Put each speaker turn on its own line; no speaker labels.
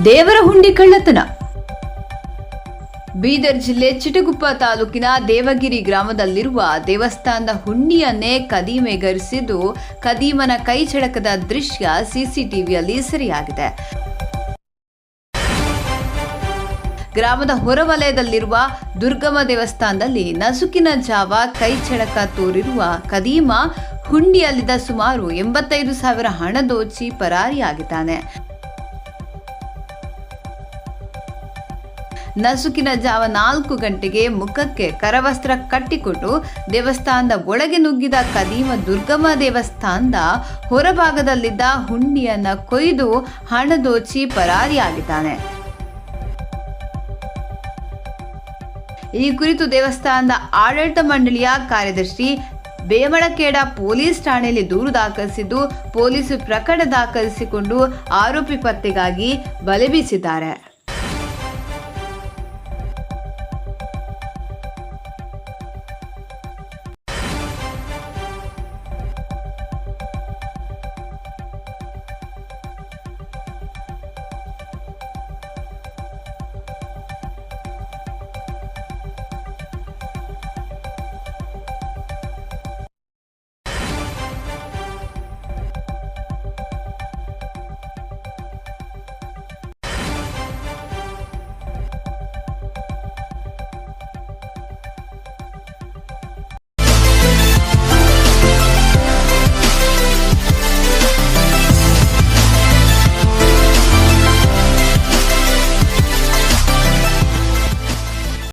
ದೇವರ ಹುಂಡಿ ಕಳ್ಳತನ. ಬೀದರ್ ಜಿಲ್ಲೆ ಚಿಟಗುಪ್ಪ ತಾಲೂಕಿನ ದೇವಗಿರಿ ಗ್ರಾಮದಲ್ಲಿರುವ ದೇವಸ್ಥಾನದ ಹುಂಡಿಯನ್ನೇ ಕದೀಮೆಗರಿಸಿದ್ದು, ಕದೀಮನ ಕೈ ಚಳಕದ ದೃಶ್ಯ ಸಿಸಿಟಿವಿಯಲ್ಲಿ ಸೆರೆಯಾಗಿದೆ. ಗ್ರಾಮದ ಹೊರವಲಯದಲ್ಲಿರುವ ದುರ್ಗಮ ದೇವಸ್ಥಾನದಲ್ಲಿ ನಸುಕಿನ ಜಾವ ಕೈ ಚಳಕ ತೋರಿರುವ ಕದೀಮ ಹುಂಡಿಯಲ್ಲಿದ್ದ ಸುಮಾರು 85,000 ಹಣ ದೋಚಿ ಪರಾರಿಯಾಗಿದ್ದಾನೆ. ನಸುಕಿನ ಜಾವ 4 ಗಂಟೆಗೆ ಮುಖಕ್ಕೆ ಕರವಸ್ತ್ರ ಕಟ್ಟಿಕೊಂಡು ದೇವಸ್ಥಾನದ ಒಳಗೆ ನುಗ್ಗಿದ ಕದೀಮ ದುರ್ಗಮ ದೇವಸ್ಥಾನದ ಹೊರಭಾಗದಲ್ಲಿದ್ದ ಹುಂಡಿಯನ್ನ ಕೊಯ್ದು ಹಣ ದೋಚಿ ಪರಾರಿಯಾಗಿದ್ದಾನೆ. ಈ ಕುರಿತು ದೇವಸ್ಥಾನದ ಆಡಳಿತ ಮಂಡಳಿಯ ಕಾರ್ಯದರ್ಶಿ ಬೇಮಳಖೇಡ ಪೊಲೀಸ್ ಠಾಣೆಯಲ್ಲಿ ದೂರು ದಾಖಲಿಸಿದ್ದು, ಪೊಲೀಸರು ಪ್ರಕರಣ ದಾಖಲಿಸಿಕೊಂಡು ಆರೋಪಿ ಪತ್ತೆಗಾಗಿ ಬಲೆ ಬೀಸಿದ್ದಾರೆ.